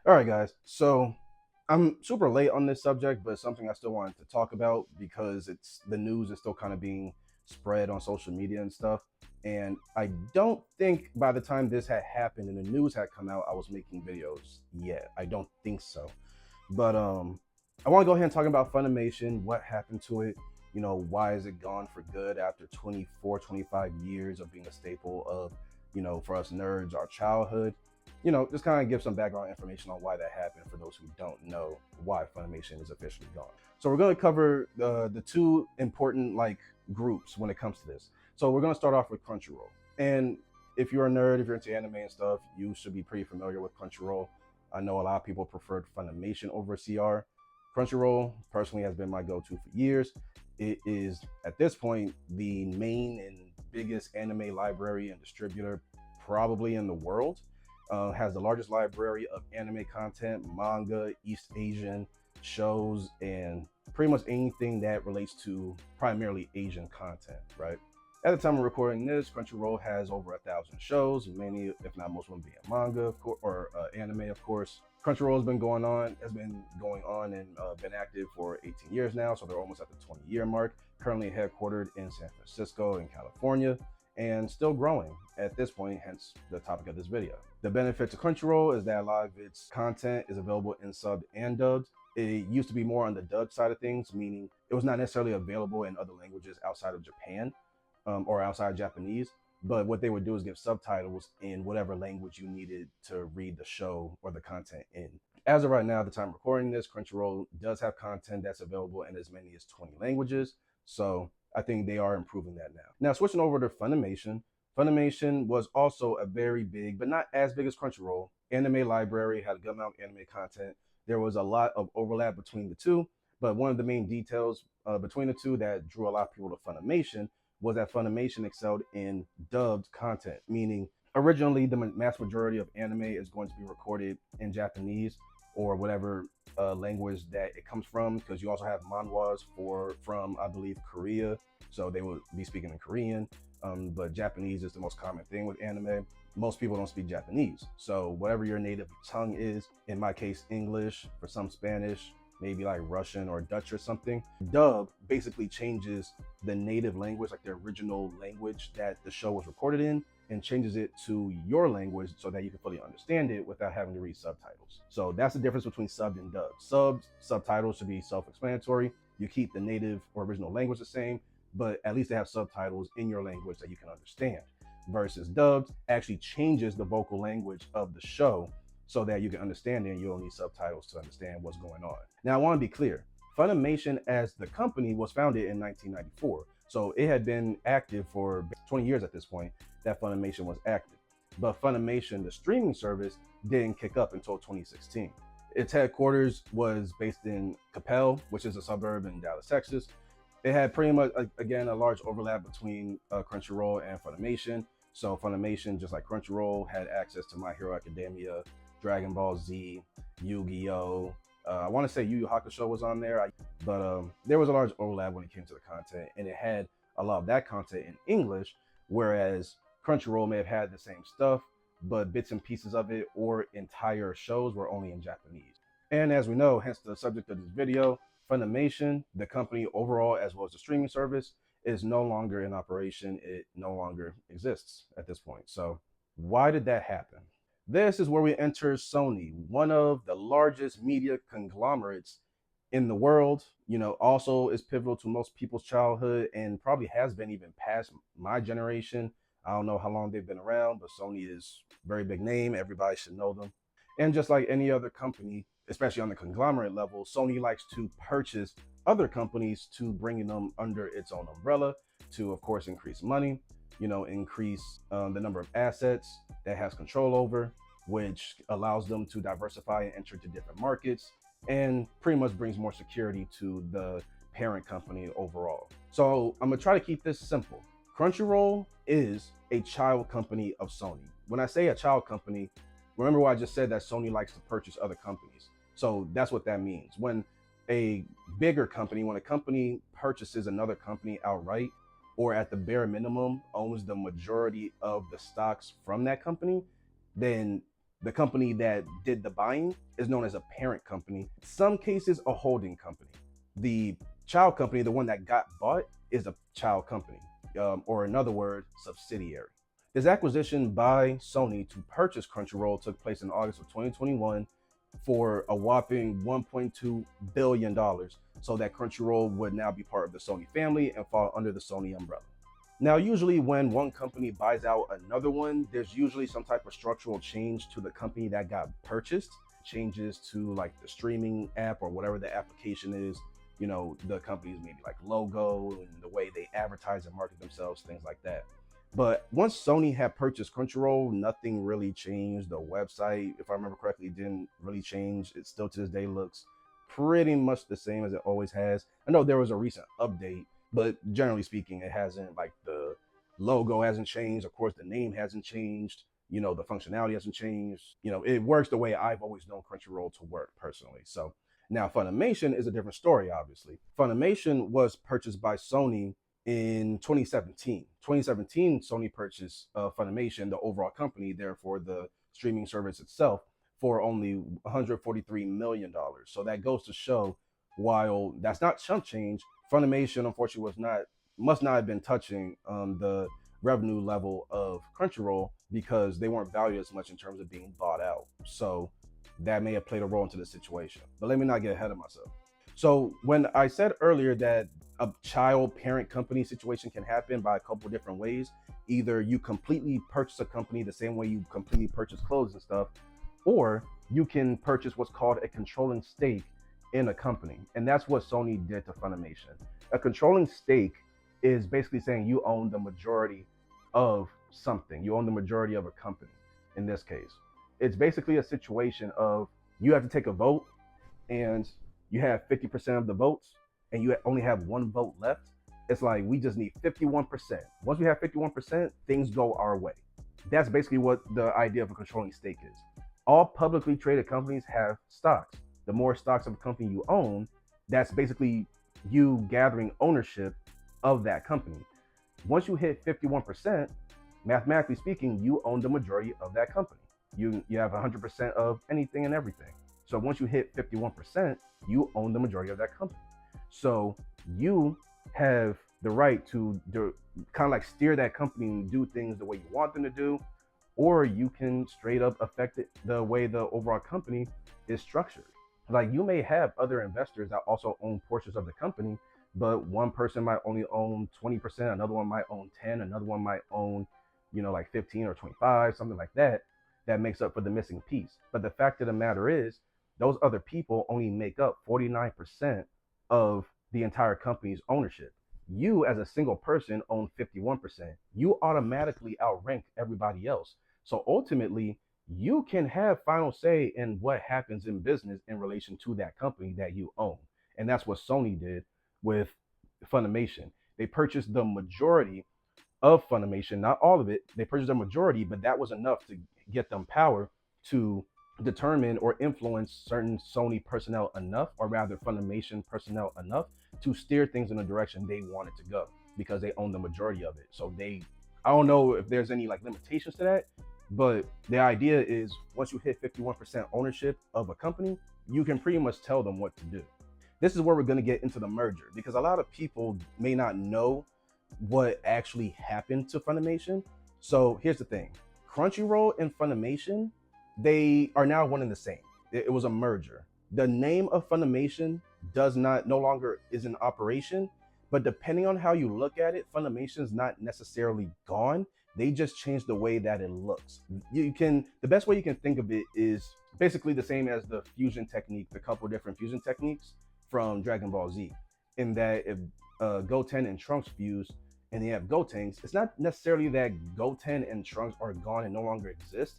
All right, guys. So I'm super late on this subject, but it's something I still wanted to talk about because it's the news is still kind of being spread on social media and stuff. And I don't think by the time this had happened and the news had come out, I was making videos yet. I don't think so. But I want to go ahead and talk about Funimation, what happened to it, why is it gone for good after 24, 25 years of being a staple of, for us nerds, our childhood. Just kind of give some background information on why that happened for those who don't know why Funimation is officially gone. So we're going to cover the two important groups when it comes to this. So we're going to start off with Crunchyroll. And if you're a nerd, if you're into anime and stuff, you should be pretty familiar with Crunchyroll. I know a lot of people preferred Funimation over CR. Crunchyroll personally has been my go-to for years. It is at this point the main and biggest anime library and distributor probably in the world. Has the largest library of anime content, manga, East Asian shows, and pretty much anything that relates to primarily Asian content, right? At the time of recording this, Crunchyroll has over 1,000 shows, many, if not most of them, being manga, of course, or anime, of course. Crunchyroll has been going on and been active for 18 years now, so they're almost at the 20-year mark. Currently headquartered in San Francisco in California, and still growing at this point, hence the topic of this video. The benefit to Crunchyroll is that a lot of its content is available in subbed and dubbed. It used to be more on the dubbed side of things, meaning it was not necessarily available in other languages outside of Japan or outside Japanese. But what they would do is give subtitles in whatever language you needed to read the show or the content in. As of right now, at the time of recording this, Crunchyroll does have content that's available in as many as 20 languages. So I think they are improving that now. Now, switching over to Funimation. Funimation was also a very big, but not as big as Crunchyroll, anime library, had a good amount of anime content. There was a lot of overlap between the two, but one of the main details between the two that drew a lot of people to Funimation was that Funimation excelled in dubbed content, meaning originally the mass majority of anime is going to be recorded in Japanese or whatever language that it comes from, because you also have manhwas from I believe Korea, so they will be speaking in Korean. But Japanese is the most common thing with anime. Most people don't speak Japanese, so whatever your native tongue is, in my case English, for some Spanish, maybe like Russian or Dutch or something. Dub basically changes the native language, like the original language that the show was recorded in, and changes it to your language so that you can fully understand it without having to read subtitles. So that's the difference between subbed and dubbed. Subtitles should be self-explanatory. You keep the native or original language the same, but at least they have subtitles in your language that you can understand. Versus dubbed actually changes the vocal language of the show so that you can understand it and you don't need subtitles to understand what's going on. Now, I want to be clear. Funimation as the company was founded in 1994. So it had been active for 20 years at this point that Funimation was active. But Funimation, the streaming service, didn't kick up until 2016. Its headquarters was based in Coppell, which is a suburb in Dallas, Texas. It had pretty much, again, a large overlap between Crunchyroll and Funimation. So Funimation, just like Crunchyroll, had access to My Hero Academia, Dragon Ball Z, Yu-Gi-Oh! I want to say Yu Yu Hakusho was on there, but there was a large overlap when it came to the content, and it had a lot of that content in English, whereas Crunchyroll may have had the same stuff, but bits and pieces of it or entire shows were only in Japanese. And as we know, hence the subject of this video, Funimation, the company overall, as well as the streaming service, is no longer in operation. It no longer exists at this point. So why did that happen? This is where we enter Sony, one of the largest media conglomerates in the world. Also is pivotal to most people's childhood and probably has been even past my generation. I don't know how long they've been around, but Sony is a very big name. Everybody should know them. And just like any other company, especially on the conglomerate level, Sony likes to purchase other companies to bring them under its own umbrella to, of course, increase money, increase the number of assets that has control over, which allows them to diversify and enter into different markets and pretty much brings more security to the parent company overall. So I'm gonna try to keep this simple. Crunchyroll is a child company of Sony. When I say a child company, remember what I just said, that Sony likes to purchase other companies. So that's what that means. When a bigger company, when a company purchases another company outright, or at the bare minimum owns the majority of the stocks from that company, then The company that did the buying is known as a parent company. In some cases, a holding company. The child company, the one that got bought, is a child company, or in other words, subsidiary. This acquisition by Sony to purchase Crunchyroll took place in August of 2021 for a whopping $1.2 billion, so that Crunchyroll would now be part of the Sony family and fall under the Sony umbrella. Now, usually when one company buys out another one, there's usually some type of structural change to the company that got purchased, changes to like the streaming app or whatever the application is, the company's maybe like logo and the way they advertise and market themselves, things like that. But once Sony had purchased Crunchyroll, nothing really changed. The website, if I remember correctly, didn't really change. It still to this day looks pretty much the same as it always has. I know there was a recent update, but generally speaking, it hasn't, like the logo hasn't changed. Of course, the name hasn't changed. The functionality hasn't changed. It works the way I've always known Crunchyroll to work personally. So now Funimation is a different story, obviously. Funimation was purchased by Sony in 2017. 2017, Sony purchased Funimation, the overall company, therefore the streaming service itself, for only $143 million. So that goes to show, while that's not chump change, Funimation unfortunately must not have been touching the revenue level of Crunchyroll because they weren't valued as much in terms of being bought out. So that may have played a role into the situation. But let me not get ahead of myself. So when I said earlier that a child parent company situation can happen by a couple different ways, either you completely purchase a company the same way you completely purchase clothes and stuff, or you can purchase what's called a controlling stake in a company. And that's what Sony did to Funimation. A controlling stake is basically saying you own the majority of something. You own the majority of a company in this case. It's basically a situation of you have to take a vote and you have 50% of the votes and you only have one vote left. It's like, we just need 51%. Once we have 51%, things go our way. That's basically what the idea of a controlling stake is. All publicly traded companies have stocks. The more stocks of a company you own, that's basically you gathering ownership of that company. Once you hit 51%, mathematically speaking, you own the majority of that company. You have 100% of anything and everything. So once you hit 51%, you own the majority of that company. So you have the right to kind of like steer that company and do things the way you want them to do, or you can straight up affect it the way the overall company is structured. Like, you may have other investors that also own portions of the company, but one person might only own 20%, another one might own 10, another one might own, like 15 or 25, something like that, that makes up for the missing piece. But the fact of the matter is, those other people only make up 49% of the entire company's ownership. You as a single person own 51%. You automatically outrank everybody else. So ultimately, you can have final say in what happens in business in relation to that company that you own. And that's what Sony did with Funimation. They purchased the majority of Funimation, not all of it. They purchased a majority, but that was enough to get them power to determine or influence certain Sony personnel enough, or rather Funimation personnel enough, to steer things in the direction they wanted to go, because they own the majority of it. So I don't know if there's any like limitations to that, but the idea is once you hit 51% ownership of a company, you can pretty much tell them what to do. This is where we're going to get into the merger, because a lot of people may not know what actually happened to Funimation. So here's the thing. Crunchyroll and Funimation, they are now one and the same. It was a merger. The name of Funimation no longer is in operation, but depending on how you look at it, Funimation is not necessarily gone. They just changed the way that it looks. The best way you can think of it is basically the same as the fusion technique, the couple different fusion techniques from Dragon Ball Z, in that if Goten and Trunks fuse and they have Gotenks, it's not necessarily that Goten and Trunks are gone and no longer exist.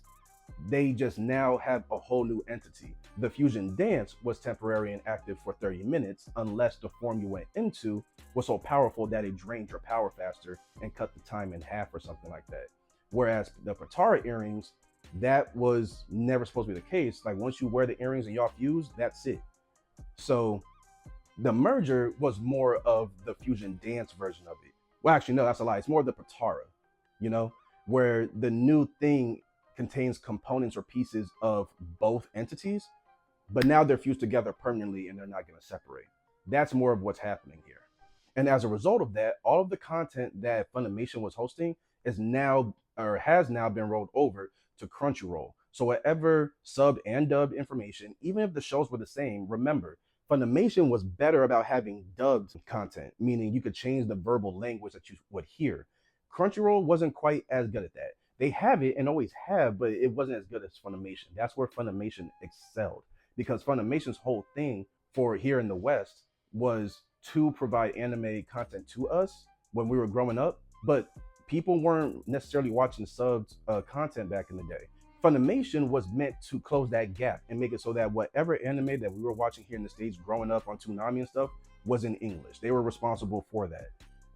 They just now have a whole new entity. The fusion dance was temporary and active for 30 minutes unless the form you went into was so powerful that it drained your power faster and cut the time in half or something like that. Whereas the Potara earrings, that was never supposed to be the case. Like, once you wear the earrings and y'all fuse, that's it. So the merger was more of the fusion dance version of it. Well, actually, no, that's a lie. It's more of the Potara, where the new thing contains components or pieces of both entities, but now they're fused together permanently and they're not going to separate. That's more of what's happening here. And as a result of that, all of the content that Funimation was hosting is now or has now been rolled over to Crunchyroll. So whatever subbed and dubbed information, even if the shows were the same, remember, Funimation was better about having dubbed content, meaning you could change the verbal language that you would hear. Crunchyroll wasn't quite as good at that. They have it and always have, but it wasn't as good as Funimation. That's where Funimation excelled, because Funimation's whole thing for here in the West was to provide anime content to us when we were growing up, but people weren't necessarily watching subbed content back in the day. Funimation was meant to close that gap and make it so that whatever anime that we were watching here in the States growing up on Toonami and stuff was in English. They were responsible for that.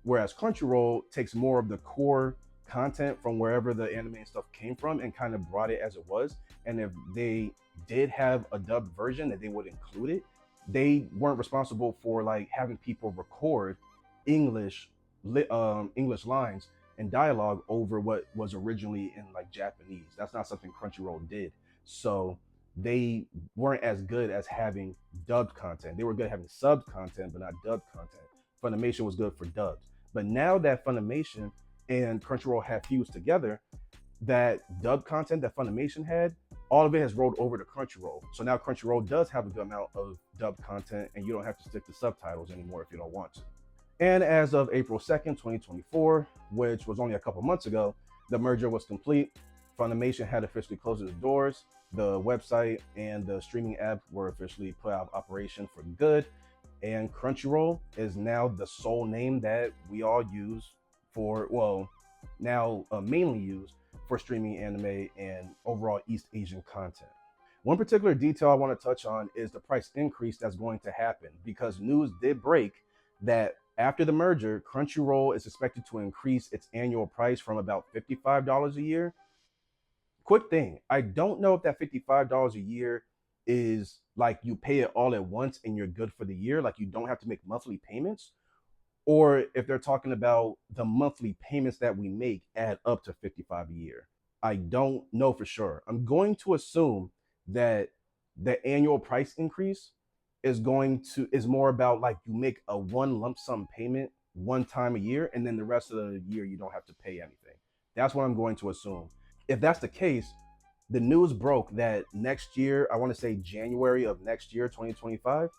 Whereas Crunchyroll takes more of the core content from wherever the anime and stuff came from and kind of brought it as it was. And if they did have a dubbed version, that they would include it. They weren't responsible for like having people record English English lines and dialogue over what was originally in like Japanese. That's not something Crunchyroll did. So they weren't as good as having dubbed content. They were good at having subbed content, but not dubbed content. Funimation was good for dubbed. But now that Funimation and Crunchyroll have fused together, that dubbed content that Funimation had, all of it has rolled over to Crunchyroll. So now Crunchyroll does have a good amount of dubbed content, and you don't have to stick to subtitles anymore if you don't want to. And as of April 2nd, 2024, which was only a couple months ago, the merger was complete. Funimation had officially closed its doors. The website and the streaming app were officially put out of operation for good. And Crunchyroll is now the sole name that we all use for, well, now mainly used for streaming anime and overall East Asian content. One particular detail I want to touch on is the price increase that's going to happen, because news did break that after the merger, Crunchyroll is expected to increase its annual price from about $55 a year. Quick thing, I don't know if that $55 a year is like you pay it all at once and you're good for the year, like you don't have to make monthly payments, or if they're talking about the monthly payments that we make add up to $55 a year. I don't know for sure. I'm going to assume that the annual price increase is more about like you make a one lump sum payment one time a year, and then the rest of the year you don't have to pay anything. That's what I'm going to assume. If that's the case, the news broke that next year, I want to say January of next year, 2025,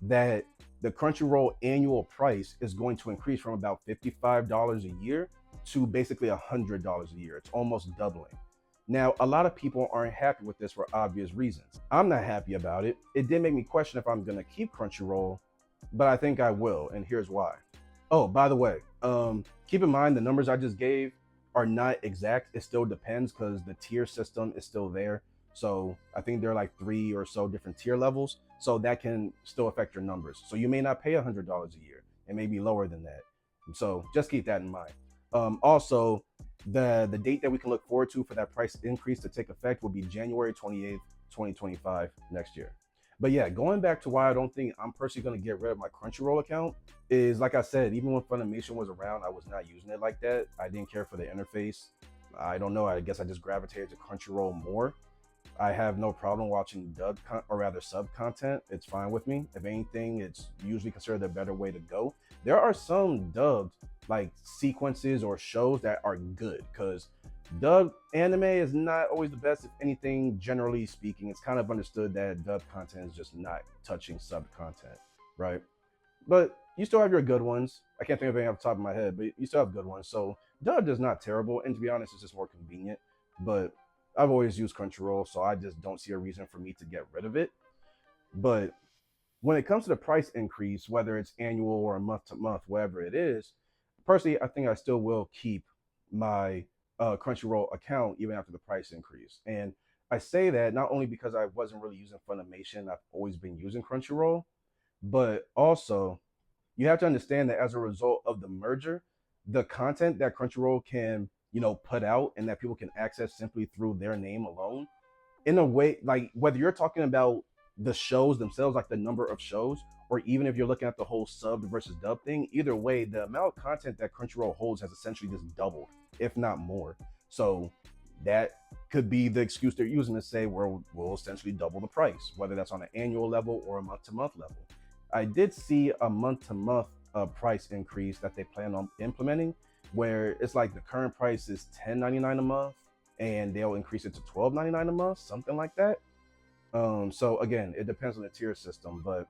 that the Crunchyroll annual price is going to increase from about $55 a year to basically $100 a year. It's almost doubling. Now, a lot of people aren't happy with this for obvious reasons. I'm not happy about it. It did make me question if I'm going to keep Crunchyroll, but I think I will, and here's why. Oh, by the way, keep in mind the numbers I just gave are not exact. It still depends because the tier system is still there. So I think there are like 3 or so different tier levels. So that can still affect your numbers. So you may not pay $100 a year. It may be lower than that. So just keep that in mind. Also, the date that we can look forward to for that price increase to take effect will be January 28th, 2025 next year. But yeah, going back to why I don't think I'm personally going to get rid of my Crunchyroll account is, like I said, even when Funimation was around, I was not using it like that. I didn't care for the interface. I don't know. I guess I just gravitated to Crunchyroll more. I have no problem watching sub content. It's fine with me. If anything, it's usually considered a better way to go. There are some dubbed like sequences or shows that are good, because dubbed anime is not always the best. If anything, generally speaking, it's kind of understood that dubbed content is just not touching sub content, right? But you still have your good ones. I can't think of any off the top of my head, but you still have good ones. So dubbed is not terrible, and to be honest, it's just more convenient. But I've always used Crunchyroll, so I just don't see a reason for me to get rid of it. But when it comes to the price increase, whether it's annual or month to month, whatever it is, personally, I think I still will keep my Crunchyroll account even after the price increase. And I say that not only because I wasn't really using Funimation, I've always been using Crunchyroll, but also you have to understand that as a result of the merger, the content that Crunchyroll can, put out and that people can access simply through their name alone, in a way, like whether you're talking about the shows themselves, like the number of shows, or even if you're looking at the whole sub versus dub thing, either way, the amount of content that Crunchyroll holds has essentially just doubled, if not more. So that could be the excuse they're using to say we'll essentially double the price, whether that's on an annual level or a month-to-month level. I did see a month-to-month price increase that they plan on implementing, where it's like the current price is $10.99 a month, and they'll increase it to $12.99 a month, something like that. So again, it depends on the tier system, but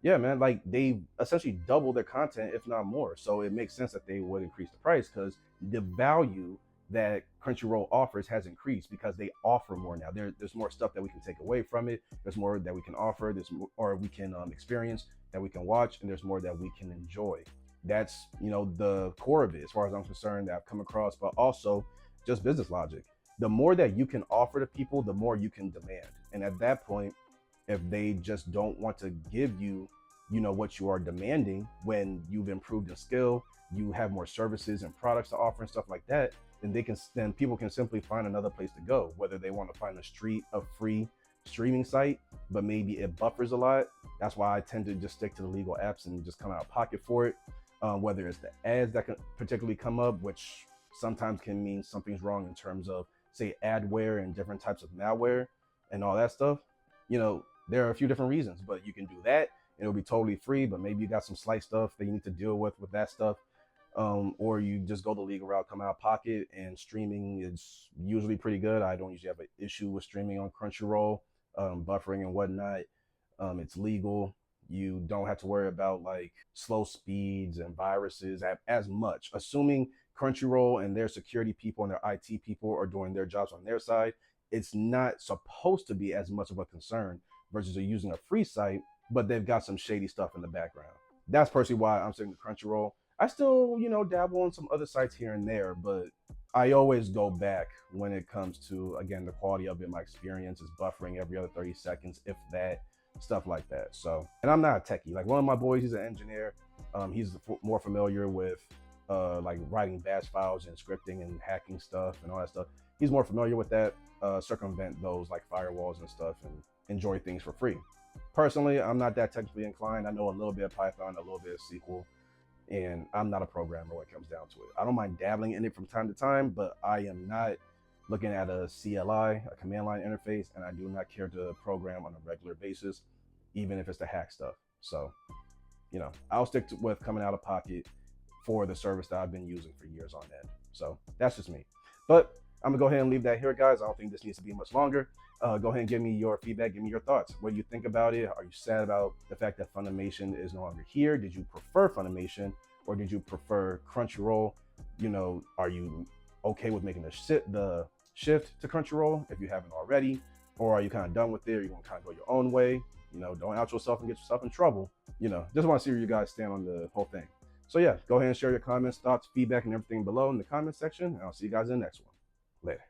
yeah, man, like they essentially double their content, if not more. So it makes sense that they would increase the price because the value that Crunchyroll offers has increased because they offer more now. There's more stuff that we can take away from it. There's more that we can offer. There's more, or we can experience that we can watch, and there's more that we can enjoy. That's the core of it, as far as I'm concerned, that I've come across. But also, just business logic. The more that you can offer to people, the more you can demand. And at that point, if they just don't want to give you what you are demanding when you've improved in skill, you have more services and products to offer and stuff like that, then people can simply find another place to go, whether they want to find a free streaming site, but maybe it buffers a lot. That's why I tend to just stick to the legal apps and just come out of pocket for it. Whether it's the ads that can particularly come up, which sometimes can mean something's wrong in terms of, say, adware and different types of malware and all that stuff. There are a few different reasons, but you can do that. It'll be totally free, but maybe you got some slight stuff that you need to deal with that stuff. Or you just go the legal route, come out of pocket, and streaming is usually pretty good. I don't usually have an issue with streaming on Crunchyroll, buffering and whatnot. It's legal. You don't have to worry about like slow speeds and viruses as much, assuming Crunchyroll and their security people and their IT people are doing their jobs on their side. It's not supposed to be as much of a concern versus using a free site, but they've got some shady stuff in the background. That's personally why I'm sticking to Crunchyroll. I still, dabble on some other sites here and there, but I always go back when it comes to, again, the quality of it. My experience is buffering every other 30 seconds, if that, stuff like that. So, and I'm not a techie. Like one of my boys, he's an engineer. He's more familiar with like writing bash files and scripting and hacking stuff and all that stuff. He's more familiar with that, circumvent those like firewalls and stuff and enjoy things for free. Personally, I'm not that technically inclined. I know a little bit of Python, a little bit of SQL, and I'm not a programmer when it comes down to it. I don't mind dabbling in it from time to time, but I am not looking at a CLI, a command line interface, and I do not care to program on a regular basis, even if it's the hack stuff. So, I'll stick with coming out of pocket for the service that I've been using for years on end. So that's just me. But I'm gonna go ahead and leave that here, guys. I don't think this needs to be much longer. Go ahead and give me your feedback. Give me your thoughts. What do you think about it? Are you sad about the fact that Funimation is no longer here? Did you prefer Funimation or did you prefer Crunchyroll? Are you okay with making the shift to Crunchyroll if you haven't already? Or are you kind of done with it? Or you want to kind of go your own way? Don't out yourself and get yourself in trouble. Just want to see where you guys stand on the whole thing. So yeah, go ahead and share your comments, thoughts, feedback, and everything below in the comment section. And I'll see you guys in the next one. Later.